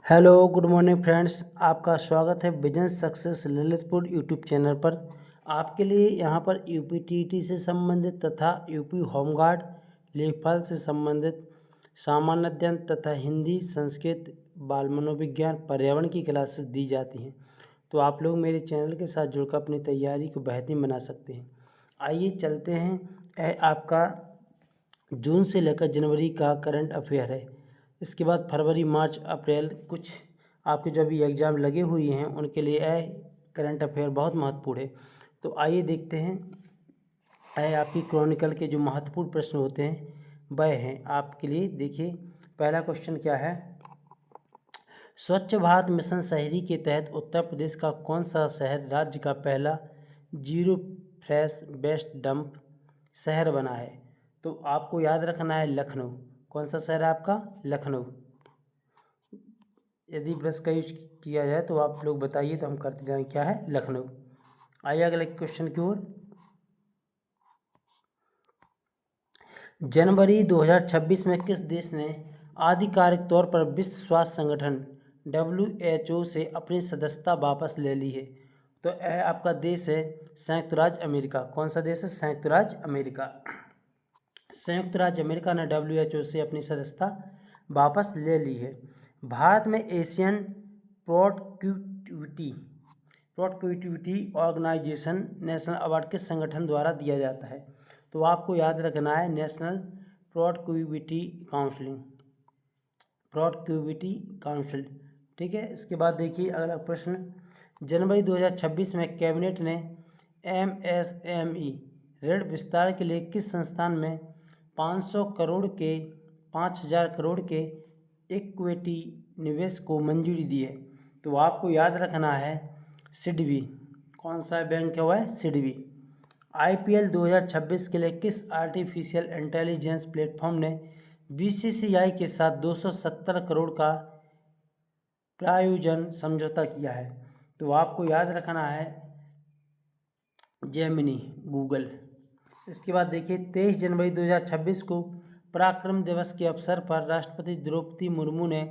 Hello good morning friends. आपका स्वागत है business success Lalitpur YouTube channel पर। आपके लिए यहां पर यूपी से संबंधित तथा यूपी होमगार्ड लेखपाल से संबंधित सामान्य अध्ययन तथा हिंदी संस्कृत बाल मनोविज्ञान पर्यावरण की क्लासेस दी जाती हैं। तो आप लोग मेरे चैनल के साथ जुड़कर अपनी तैयारी को बेहतरीन बना सकते हैं। आइए चलते हैं। आपका जून से लेकर जनवरी का करंट अफेयर है। इसके बाद फरवरी मार्च अप्रैल कुछ आपके जो अभी एग्ज़ाम लगे हुए हैं उनके लिए करंट अफेयर बहुत महत्वपूर्ण है। तो आइए देखते हैं। आपकी क्रॉनिकल के जो महत्वपूर्ण प्रश्न होते हैं वह हैं आपके लिए। देखिए पहला क्वेश्चन क्या है। स्वच्छ भारत मिशन शहरी के तहत उत्तर प्रदेश का कौन सा शहर राज्य का पहला जीरो फ्रेश वेस्ट डंप शहर बना है? तो आपको याद रखना है लखनऊ। कौन सा शहर है आपका? लखनऊ। यदि ब्रश का यूज किया जाए तो आप लोग बताइए तो हम करते जाएं। क्या है? लखनऊ। आइए अगले क्वेश्चन की ओर। जनवरी 2026 में किस देश ने आधिकारिक तौर पर विश्व स्वास्थ्य संगठन WHO से अपनी सदस्यता वापस ले ली है? तो यह आपका देश है संयुक्त राज्य अमेरिका। कौन सा देश है? संयुक्त राज्य अमेरिका। संयुक्त राज्य अमेरिका ने WHO से अपनी सदस्यता वापस ले ली है। भारत में Asian productivity organization national award किस संगठन द्वारा दिया जाता है? तो आपको याद रखना है नेशनल प्रोडक्टिविटी काउंसिल। ठीक है। इसके बाद देखिए अगला प्रश्न। जनवरी 2026 में कैबिनेट ने MSME ऋण विस्तार के लिए किस संस्थान में 5,000 करोड़ के इक्विटी निवेश को मंजूरी दी है? तो आपको याद रखना है सिडबी। कौन सा बैंक है वह? सिडबी। IPL 2026 के लिए किस आर्टिफिशियल इंटेलिजेंस प्लेटफॉर्म ने BCCI के साथ 270 करोड़ का प्रायोजन समझौता किया है? तो आपको याद रखना है जेमिनी, गूगल। इसके बाद देखिए 23 जनवरी 2026 को पराक्रम दिवस के अवसर पर राष्ट्रपति द्रौपदी मुर्मू ने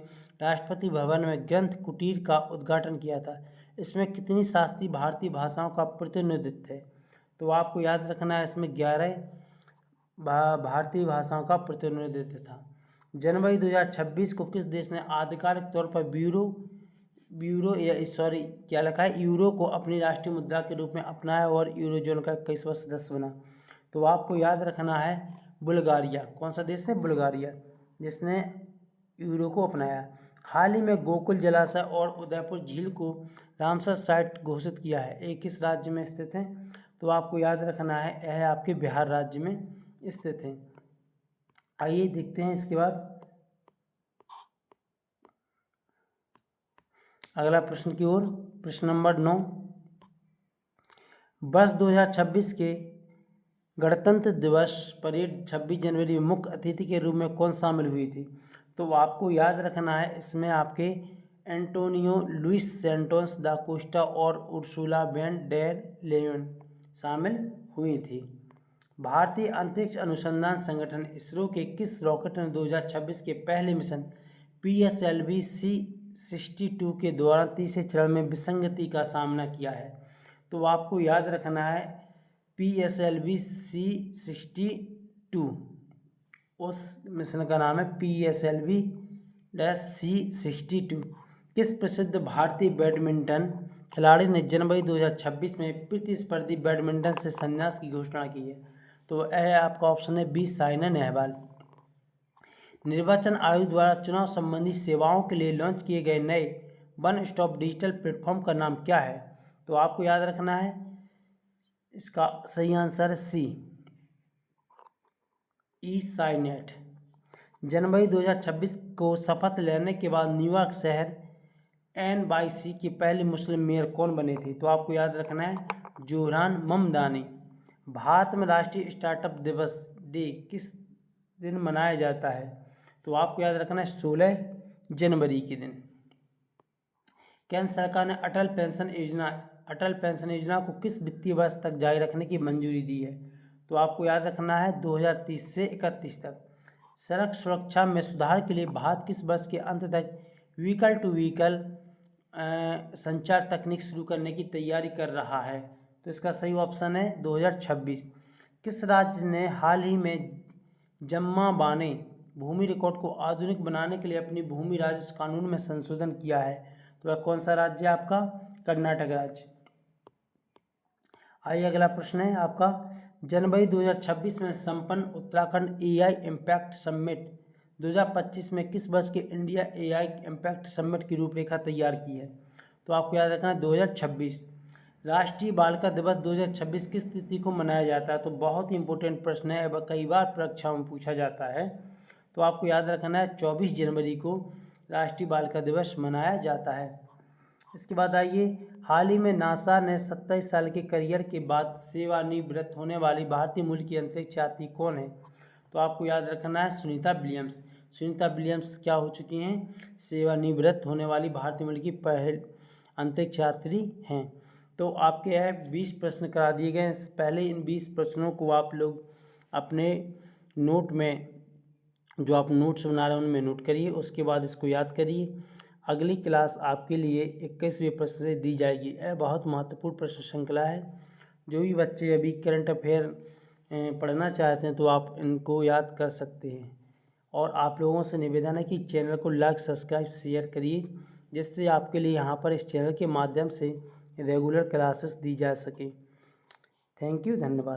राष्ट्रपति भवन में ग्रंथ कुटीर का उद्घाटन किया था। इसमें कितनी शास्त्रीय भारतीय भाषाओं का प्रतिनिधित्व है? तो आपको याद रखना है इसमें 11 भारतीय भाषाओं का प्रतिनिधित्व था। जनवरी 2026 को किस देश ने आधिकारिक तौर पर यूरो को अपनी राष्ट्रीय मुद्रा के रूप में अपनाया और यूरोजोन का 21वां सदस्य बना? तो आपको याद रखना है बुल्गारिया। कौन सा देश है? बुल्गारिया, जिसने यूरो को अपनाया। हाल ही में गोकुल जलाशय और उदयपुर झील को रामसर साइट घोषित किया है। एक किस राज्य में स्थित है? तो आपको याद रखना है यह आपके बिहार राज्य में स्थित है। आइए देखते हैं इसके बाद अगला प्रश्न की ओर। प्रश्न नंबर 9। वर्ष 2026 के गणतंत्र दिवस परेड 26 जनवरी में मुख्य अतिथि के रूप में कौन शामिल हुई थी? तो आपको याद रखना है इसमें आपके एंटोनियो लुइस सैंटोस दा कोस्टा और उर्सुला वैन डेर लेयन शामिल हुई थी। भारतीय अंतरिक्ष अनुसंधान संगठन इसरो के किस रॉकेट ने 2026 के पहले मिशन PSLV C62 के दौरान तीसरे चरण में विसंगति का सामना किया है? तो आपको याद रखना है PSLV C62। उस मिशन का नाम है PSLV-C62। किस प्रसिद्ध भारतीय बैडमिंटन खिलाड़ी ने जनवरी 2026 में प्रतिस्पर्धी बैडमिंटन से संन्यास की घोषणा की है? तो यह आपका ऑप्शन है बी, साइना नेहवाल। निर्वाचन आयोग द्वारा चुनाव संबंधी सेवाओं के लिए लॉन्च किए गए नए वन स्टॉप डिजिटल प्लेटफॉर्म का नाम क्या है? तो आपको याद रखना है इसका सही आंसर है सी, ई-साइनेट। जनवरी 2026 को शपथ लेने के बाद न्यूयॉर्क शहर NYC के पहले मुस्लिम मेयर कौन बने थे? तो आपको याद रखना है जोहरान ममदानी। भारत में राष्ट्रीय स्टार्टअप दिवस डे किस दिन मनाया जाता है? तो आपको याद रखना है 16 जनवरी के दिन। केंद्र सरकार ने अटल पेंशन योजना को किस वित्तीय वर्ष तक जारी रखने की मंजूरी दी है? तो आपको याद रखना है 2030 से 31 तक। सड़क सुरक्षा में सुधार के लिए भारत किस वर्ष के अंत तक व्हीकल टू व्हीकल संचार तकनीक शुरू करने की तैयारी कर रहा है। तो इसका सही ऑप्शन है 2026। किस राज्य ने हाल ही में जम्माबाने भूमि रिकॉर्ड को आधुनिक बनाने के लिए अपनी भूमि राजस्व कानून में संशोधन किया है? तो वह कौन सा राज्य है आपका? कर्नाटक राज्य। आइए अगला प्रश्न है आपका, जनवरी 2026 में संपन्न उत्तराखंड एआई इम्पैक्ट समिट 2025 में किस वर्ष के इंडिया एआई इम्पैक्ट समिट की रूपरेखा तैयार की है? तो आपको याद रखना है 2026। राष्ट्रीय बालिका दिवस 2026 किस तिथि को मनाया जाता है? तो बहुत ही इंपॉर्टेंट प्रश्न है, कई बार परीक्षाओं में पूछा जाता है। तो आपको याद रखना है 24 जनवरी को राष्ट्रीय बालिका दिवस मनाया जाता है। इसके बाद आइए, हाल ही में नासा ने 27 साल के करियर के बाद सेवानिवृत्त होने वाली भारतीय मूल की अंतरिक्ष यात्री कौन है? तो आपको याद रखना है सुनीता विलियम्स। सुनीता विलियम्स क्या हो चुकी हैं? सेवानिवृत्त होने वाली भारतीय मूल की पहल अंतरिक्ष यात्री हैं। तो आपके यह 20 प्रश्न करा दिए गए हैं। पहले इन 20 प्रश्नों को आप लोग अपने नोट में, जो आप नोट्स बना रहे हैं उनमें नोट करिए, उसके बाद इसको याद करिए। अगली क्लास आपके लिए 21वें प्रश्न से दी जाएगी। यह बहुत महत्वपूर्ण प्रश्न श्रृंखला है। जो भी बच्चे अभी करंट अफेयर पढ़ना चाहते हैं तो आप इनको याद कर सकते हैं। और आप लोगों से निवेदन है कि चैनल को लाइक, सब्सक्राइब, शेयर करिए, जिससे आपके लिए यहाँ पर इस चैनल के माध्यम से रेगुलर क्लासेस दी जा सके। थैंक यू, धन्यवाद।